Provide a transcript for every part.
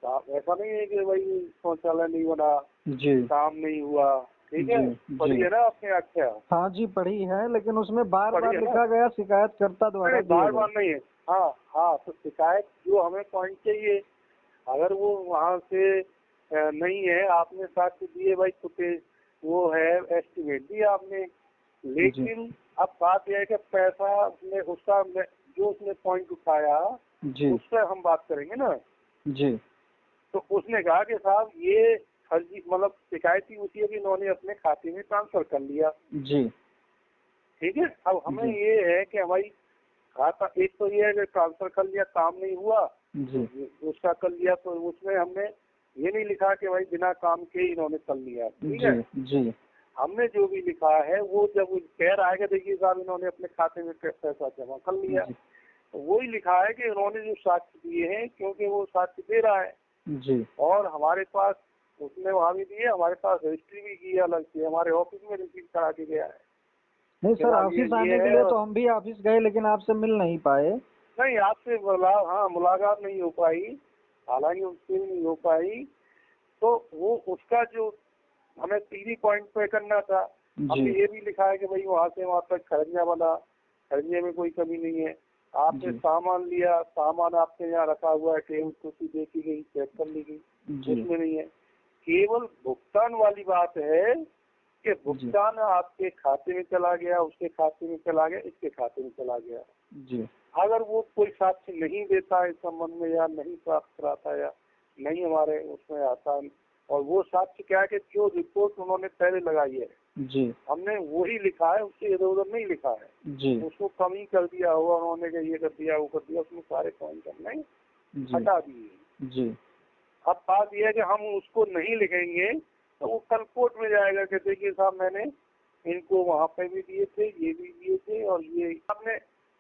ऐसा नहीं है कि भाई शौचालय नहीं बना, जी काम नहीं हुआ, ठीक है। जी पढ़ी जी। है ना आपने आख्या? हाँ जी पढ़ी है, लेकिन उसमें बार पढ़ी बार है ना? लिखा गया शिकायतकर्ता द्वारा नहीं, दिया बार गया। बार नहीं है। हाँ हाँ, तो शिकायत जो हमें पॉइंट चाहिए, अगर वो वहाँ से नहीं है, आपने साक्ष्य दिए भाई, फुटेज वो है, एस्टिमेट दिया आपने, जी लेकिन अब बात यह है कि पैसा उसने जो उसने पॉइंट उठाया जी उससे हम बात करेंगे ना। जी तो उसने कहा कि साहब ये फर्जी, मतलब शिकायत ही उसी है कि इन्होंने अपने खाते में ट्रांसफर कर लिया, जी ठीक है। अब हमें जी ये है कि भाई खाता, एक तो ये है कि ट्रांसफर कर लिया, काम नहीं हुआ, जी तो उसका कर लिया, तो उसमें हमने ये नहीं लिखा कि भाई बिना काम के इन्होंने कर लिया, ठीक है। जी जी हमने जो भी लिखा है वो जब कह रहा है कि देखिए साहब इन्होंने अपने खाते में पैसा जमा कर लिया, जी तो वही लिखा है कि इन्होंने जो साक्ष्य दिए हैं, क्योंकि वो साक्ष्य दे रहा है, जी। और हमारे पास उसने वहाँ भी दिए, हमारे पास रजिस्ट्री भी की है अलग से, हमारे ऑफिस में रिसीव करा के गया है। नहीं सर, जनाब ऑफिस ये आने के है, लिए तो हम भी ऑफिस गए, लेकिन आपसे मिल नहीं पाए। नहीं आपसे हाँ मुलाकात नहीं हो पाई, हालांकि उससे भी नहीं हो पाई, तो वो उसका जो हमें 3 पॉइंट पे करना था, हमने जी ये भी लिखा है कि भाई वहाँ से वहाँ तक खरंजा बना, खरंजे में कोई कमी नहीं है, आपने जी सामान लिया, सामान आपके यहाँ रखा हुआ है, टेबल कुर्सी देखी गई, चेक कर ली गई, जी उसमें नहीं है। केवल भुगतान वाली बात है कि जी भुगतान आपके खाते में चला गया, उसके खाते में चला गया, इसके खाते में चला गया। जी अगर वो कोई साक्ष्य नहीं देता है इस संबंध में, या नहीं प्राप्त कराता, या नहीं हमारे उसमें आता है, और वो साक्ष्य क्या है कि जो रिपोर्ट उन्होंने पहले लगाई है जी हमने वही लिखा है, उससे इधर उधर नहीं लिखा है, जी उसको कमी कर दिया होगा उन्होंने कि ये कर दिया वो कर दिया, उसमें सारे पॉइंट हमने जी हटा दिए। जी अब बात यह है कि हम उसको नहीं लिखेंगे तो वो कल कोर्ट में जाएगा कि देखिए साहब मैंने इनको वहाँ पे भी दिए थे, ये भी दिए थे, और ये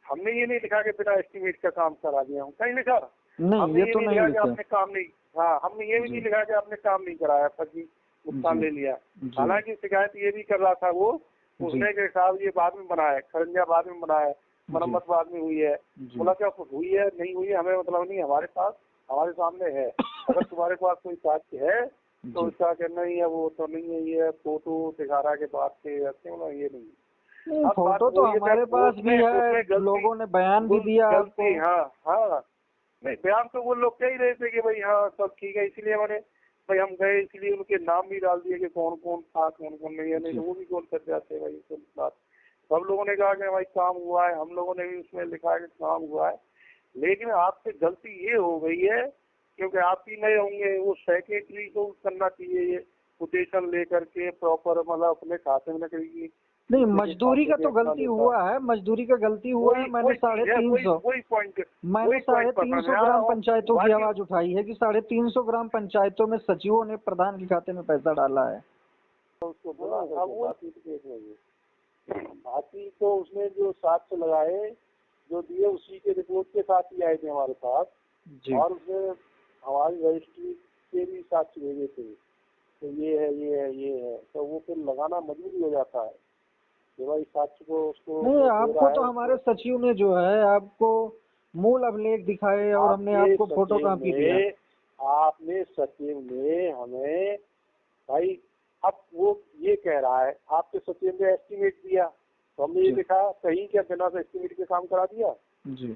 हमने ये नहीं लिखा कि बिना एस्टिमेट का काम करा दिया हूँ, कहीं लिखा? नहीं, हमने ये ये तो नहीं नहीं लिखा कि लिखे। आपने काम नहीं, हाँ हमने ये भी नहीं जी लिखा कि आपने काम नहीं कराया, फर्जी भुगतान जी ले लिया। जी हालांकि शिकायत ये भी कर रहा था वो, जी उसने के साहब ये बाद में बनाया है, खरंजा बाद में बनाया है, मरम्मत बाद में हुई है। जी बोला क्या हुई है नहीं हुई है हमें मतलब नहीं, हमारे पास हमारे सामने है, अगर तुम्हारे पास कोई साक्ष्य है तो जी। उसका कहना ही है, वो तो नहीं है, ये फोटो दिखा रहा के बाद के बोला ये नहीं। नहीं, अब बात फोटो तो वो ये हमारे पास भी है, उसमें लोगों ने बयान भी दिया आपको। गलती, हाँ हाँ, नहीं बयान तो वो लोग कह ही रहे थे कि भाई हाँ सब ठीक है, इसलिए मैंने भाई हम गए, इसलिए उनके नाम भी डाल दिए कि कौन कौन था कौन कौन नहीं है, नहीं तो वो भी कौन कर जाते भाई तो बात। सब लोगों ने कहा कि भाई काम हुआ है, हम लोगों ने भी उसमें लिखा है कि काम हुआ है, लेकिन आपसे गलती ये हो गई है क्योंकि आप ही नहीं होंगे, वो सेक्रेटरी को करना चाहिए ये कोटेशन लेकर के प्रॉपर, मतलब अपने खाते में करेगी। नहीं, मजदूरी का तो गलती हुआ है, मजदूरी का गलती हुआ है। मैंने वही चीज है, 350 वही पॉइंट, मैंने वही पॉइंट पर 350 मैं आ रहा ग्राम हूँ। पंचायतों की बाकी आवाज उठाई है कि 350 ग्राम पंचायतों में सचिवों ने प्रधान के खाते में पैसा डाला है। उसको बोला अब वो बाकी तो उसने जो साक्ष्य लगाए जो दिए उसी के रिपोर्ट के साथ ही आए थे हमारे पास, जी और उसने हमारी रजिस्ट्री के भी साक्ष्य भेजे थे, तो ये है ये है ये है, तो वो फिर लगाना मजबूरी हो जाता है कि भाई साक्ष्य को उसको नहीं, दे आपको रहा तो है हमारे उसको। सचिव ने जो है आपको मूल अभिलेख दिखाए और हमने आपके आपको फोटो सचिव कॉपी दिया। ने आपने सचिव ने हमें भाई, अब वो ये कह रहा है आपके सचिव ने एस्टिमेट दिया, तो हमने ये जी लिखा कहीं क्या बिना एस्टिमेट के काम करा दिया? जी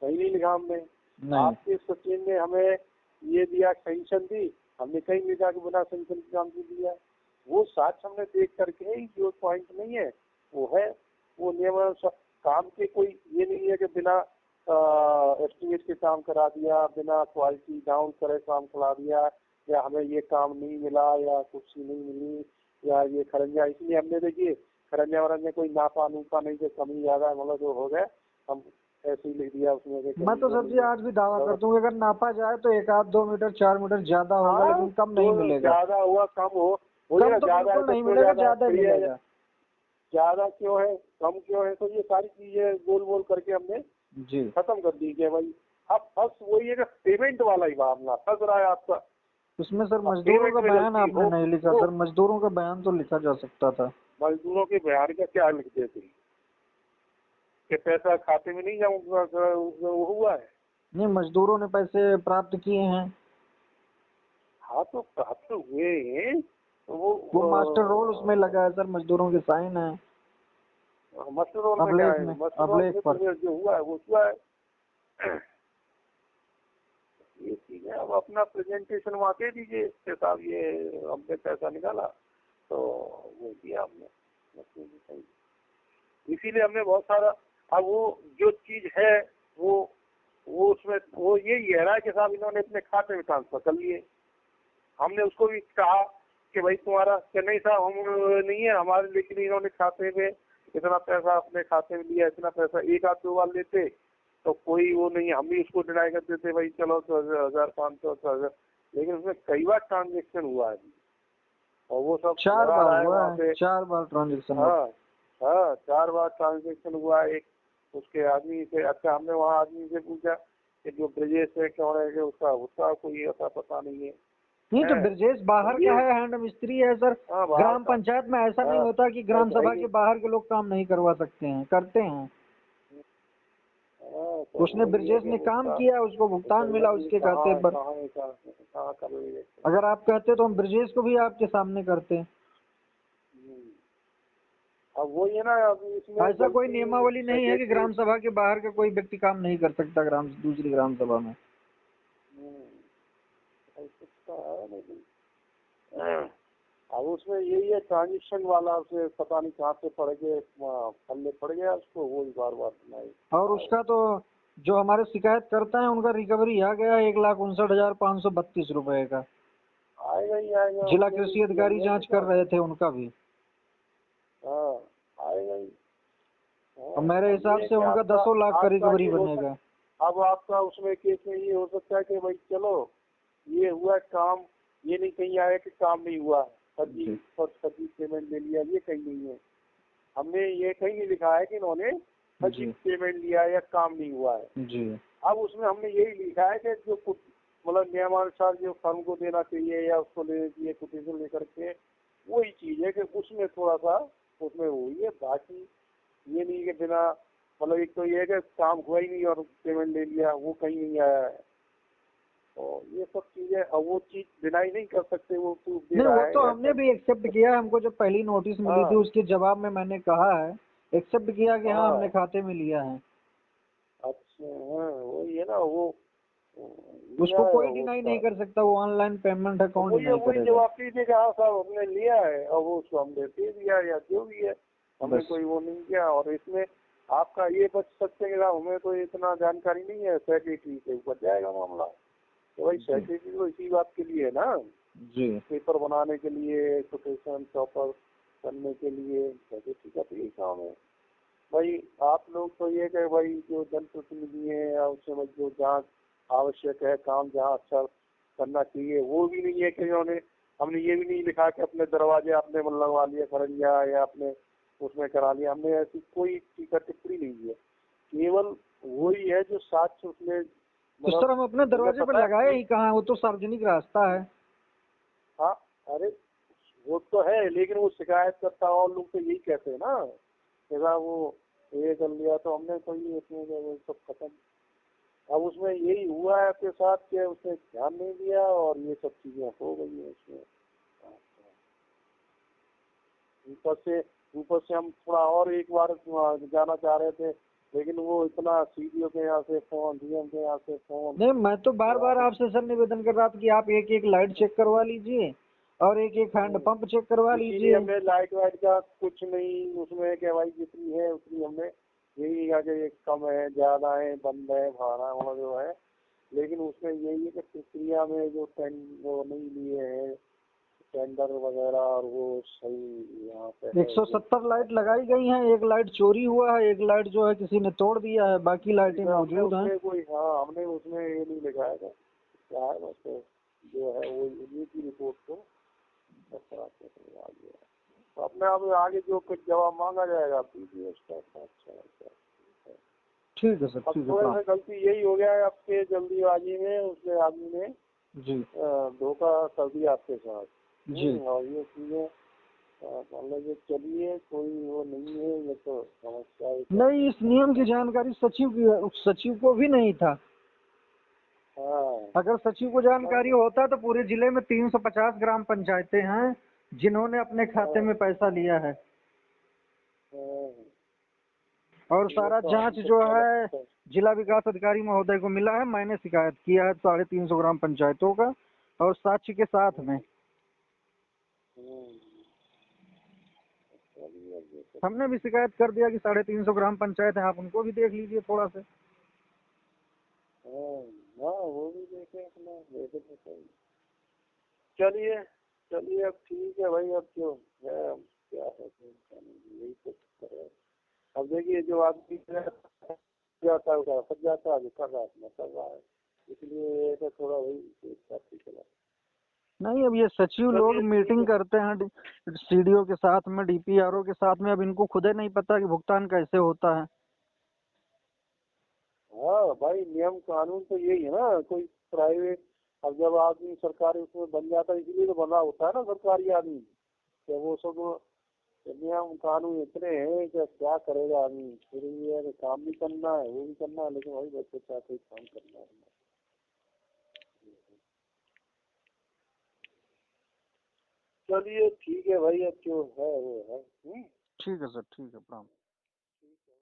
कहीं नहीं लिखा हमने। नहीं आपके सचिव ने हमें ये दिया, सेंक्शन दी, हमने कहीं लिखा कि बिना सेंक्शन के काम क्यों दिया? वो साक्ष्य हमने देख करके ही, जो पॉइंट नहीं है वो है, वो नियम काम के कोई ये नहीं है कि बिना एस्टिमेट के काम करा दिया, बिना क्वालिटी डाउन करे काम करा दिया, या हमें ये काम नहीं मिला, या कुर्सी नहीं मिली, या ये खरंजा, इसलिए हमने देखिए खरंजा वरंजा कोई नापा नूपा नहीं, जो कमी ज्यादा मतलब जो हो गए हम ऐसे ही लिख दिया उसमें कि मैं तो सर जी आज भी दावा करता हूँ, अगर नापा जाए तो 1-2 मीटर 4 मीटर ज्यादा होगा, हाँ, लेकिन कम नहीं जो मिलेगा। ज्यादा हुआ कम हो कम तो ज्यादा है बिल्कुल तो नहीं क्यों मिलेगा, ज्यादा ज्यादा ही फिर मिलेगा। ज्यादा क्यों है कम क्यों है, तो ये सारी चीजें गोल गोल करके हमने जी खत्म कर दी है भाई। अब बस वही है कि पेमेंट वाला ही मामला फंस रहा है आपका। उसमें सर अब मजदूरों पेमेंट का में बयान गलती आपने हो नहीं लिखा तो सर, मजदूरों का बयान तो लिखा जा सकता था। मजदूरों के बयान का क्या लिखते थे कि पैसा खाते में नहीं जमा हुआ है? नहीं, मजदूरों ने पैसे प्राप्त किए हैं। हाँ तो प्राप्त हुए हैं तो वो मास्टर रोल उसमें लगा है सर, मजदूरों के साइन है मास्टर रोल में क्या है, मास्टर रोल अभिलेख में पर। तो जो हुआ है वो हुआ है। ये चीज है, अब अपना प्रेजेंटेशन वहाँ दे दीजिए कि साहब ये हमने पैसा निकाला, तो वो दिया हमने। इसीलिए हमने बहुत सारा, अब वो जो चीज है वो उसमें वो यही है ना कि साहब इन्होंने अपने खाते में ट्रांसफर कर लिए। हमने उसको भी कहा कि भाई तुम्हारा, कि नहीं साहब हम नहीं है हमारे, लेकिन इन्होंने खाते में इतना पैसा अपने खाते में लिया, इतना पैसा एक आध दो बार लेते तो कोई वो नहीं, हम भी उसको डिनाई कर देते भाई चलो तो 1500 1000, लेकिन उसमें कई बार ट्रांजेक्शन हुआ है और वो सब 4 आ बार रहा है हुआ वहाँ है, पे। 4 बार ट्रांजेक्शन हुआ। हाँ हाँ, 4 बार ट्रांजेक्शन हुआ। एक उसके आदमी से, अच्छा हमने वहाँ आदमी से पूछा कि जो ब्रजेश है कौन है, कि उसका कोई ऐसा पता नहीं है। नहीं तो हैं? ब्रजेश बाहर ये का है, हैंड मिस्त्री है सर। हाँ बाहर ग्राम का। पंचायत में ऐसा नहीं हाँ होता कि ग्राम ऐसा ही सभा नहीं। के बाहर के लोग काम नहीं करवा सकते हैं, करते हैं। हाँ तो उसने, वही है ब्रजेश कि ने काम उसका किया, उसको भुगतान मिला उसके खाते पर। कहाँ कर रही है। अगर आप कहते तो हम ब्रजेश को भी आपके सामने करते। अब वही है ना, अब इसमें ऐसा कोई गलती नियमावली नहीं है कि सेक्रेटरी। ग्राम सभा के बाहर का कोई व्यक्ति काम नहीं कर सकता दूसरी ग्राम सभा में। ऐसा है लेकिन अब उसमें यही है, ट्रांजेक्शन वाला उसे पता नहीं कहाँ से पड़ गए, पल्ले पड़ गया उसको, वो बार बार सुनाई। और उसका तो जो हमारे शिकायत करता है उनका रिकवरी आ गया 1,59,532 रुपए का। आएगा ही आएगा, जिला उसमें कृषि भी अधिकारी लंबे जांच कर का। रहे थे उनका भी। हाँ आएगा ही। और मेरे अब हिसाब ये है से कि उनका आपका 10 लाख का आपका रिकवरी ये हो बनेगा। सकता, अब आपका उसमें केस में ये हो सकता है कि भाई चलो ये हुआ काम, ये नहीं कहीं आया कि काम नहीं हुआ, जी फर्जी पेमेंट ले लिया, ये कहीं नहीं है। हमने ये कहीं नहीं लिखा है कि इन्होंने फर्जी जी पेमेंट लिया या काम नहीं हुआ है। जी अब उसमें हमने यही लिखा है कि जो कुछ मतलब नियमानुसार जो फर्म को देना चाहिए या उसको लेना चाहिए कोटेशन लेकर के, वही चीज है कि उसमें थोड़ा सा उसमें हुई है। बाकी ये नहीं कि बिना, मतलब एक तो ये है कि काम हुआ ही नहीं और पेमेंट ले लिया, वो कहीं नहीं आया है। तो ये सब चीजें, अब वो चीज डिनाई नहीं कर सकते, वो प्रूफ दे नहीं, रहा वो तो है या हमने सब। भी एक्सेप्ट किया। हमको जब पहली नोटिस मिली थी हाँ उसके जवाब में मैंने कहा है, एक्सेप्ट किया कि हाँ हमने हाँ खाते में लिया है। अच्छा, हाँ वही है ना, वो लिया उसको है कोई डिनाई उसका। नहीं कर सकता, वो ऑनलाइन पेमेंट है, कौन डिनाई वही करेगा। जवाब दीजिए कि हाँ साहब हमने लिया है और वो उसको हमने दे दिया या जो भी है, हमने बस कोई वो नहीं किया। और इसमें आपका ये बच सकते हैं कि साहब हमें तो इतना जानकारी नहीं है, सेक्रेटरी के ऊपर जाएगा मामला। तो भाई जी सेक्रेटरी तो इसी बात के लिए है ना, जी पेपर बनाने के लिए, कोटेशन प्रॉपर करने के लिए, सेक्रेटरी का तो यही काम है। भाई आप लोग तो ये कि भाई जो जनप्रतिनिधि है या उससे भाई जो जांच आवश्यक है, काम जहाँ अच्छा करना चाहिए वो भी नहीं है कि उन्होंने, हमने ये भी नहीं लिखा कि अपने दरवाजे आपने लगवा लिया खरंजा या अपने उसमें करा लिया, हमने ऐसी कोई टीका टिप्पणी नहीं है। केवल वही है जो साक्ष्य उसमें, तो मतलब सर हम अपने हमें दरवाजे पर पता है लगाए कि ही कहाँ, वो तो सार्वजनिक रास्ता है। हाँ, अरे वो तो है, लेकिन वो शिकायत करता और लोग तो यही कहते हैं ना कि साहब वो ये कर लिया, तो हमने तो ये उसमें वो सब खत्म। अब उसमें यही हुआ है आपके साथ कि उसने ध्यान नहीं दिया और ये सब चीजें हो गई है उसमें। ऊपर से हम थोड़ा और एक बार जाना चाह रहे थे, लेकिन वो इतना सीडीओ के यहाँ से फोन, डीएम के यहाँ से फोन। नहीं, मैं तो बार बार आपसे सर निवेदन कर रहा था कि आप एक एक लाइट चेक करवा लीजिए और एक एक हैंड पंप चेक करवा इसीलिए लीजिए। हमने लाइट वाइट का कुछ नहीं उसमें कि भाई जितनी है उतनी हमने यही कहा कि ये कम है ज्यादा है बंद है भाड़ा वाला जो है, लेकिन उसमें यही है कि प्रक्रिया में जो वो नहीं लिए हैं टेंडर वगैरह, और वो सही यहाँ पे है वो। 170 लाइट लगाई गई हैं, एक लाइट चोरी हुआ है, एक लाइट जो है किसी ने तोड़ दिया है, बाकी लाइटें इसमें हमने मौजूद हैं। उसमें कोई, हाँ हमने उसमें ये नहीं लिखा है क्या है, बस जो है वो इन्हीं की रिपोर्ट को बस कराते हैं आगे। तो अपने आप आगे जो कुछ जवाब मांगा जाएगा आप दीजिए उसका। अच्छा अच्छा। ठीक है सर, अब ठीक है, थोड़े प्रणाम। से गलती यही हो गया है आपके जल्दीबाजी में, उसने आदमी ने जी धोखा कर दिया आपके साथ। जी और ये चीजें मान लीजिए चलिए कोई वो नहीं है, ये तो समस्या है। नहीं, इस नियम की जानकारी सचिव को भी नहीं था। हाँ अगर सचिव को जानकारी होता तो पूरे जिले में 350 ग्राम पंचायतें हैं जिन्होंने अपने खाते में पैसा लिया है, हाँ, और ये सारा तो जांच हमको जो गलत है है। जिला विकास अधिकारी महोदय को मिला है। मैंने शिकायत किया है 350 ग्राम पंचायतों का, और साक्ष्य के साथ में। हम्म, चलिए अब ये तो हमने भी शिकायत कर दिया कि 350 ग्राम पंचायत है, आप उनको भी देख लीजिए थोड़ा सा। हाँ हाँ, वो भी देखे अपना, देखे तो सही। चलिए चलिए, अब ठीक है भाई, अब जो है अब क्या है, यही तो करें। अब देखिए जो आदमी जाता है वो फंस जाता है, जो कर रहा है अपना कर रहा है, इसलिए ये तो थोड़ा वही एक साथ ही चला। नहीं, अब ये सचिव लोग चलिए ठीक मीटिंग है। करते हैं सीडीओ के साथ में, डीपीआरओ के साथ में, अब इनको खुद ही नहीं पता कि भुगतान कैसे होता है। हाँ भाई, नियम कानून तो यही है ना, कोई प्राइवेट, अब जब आदमी सरकारी उसमें बन जाता है, इसीलिए तो बना होता है ना सरकारी आदमी, तो वो सब नियम कानून इतने हैं कि क्या करेगा आदमी, फिर ये है कि काम भी करना है वो भी करना है, लेकिन वही बच्चे चाहते काम करना है। चलिए ठीक है भाई, अब जो है वो है। ठीक है सर, ठीक है, प्रणाम।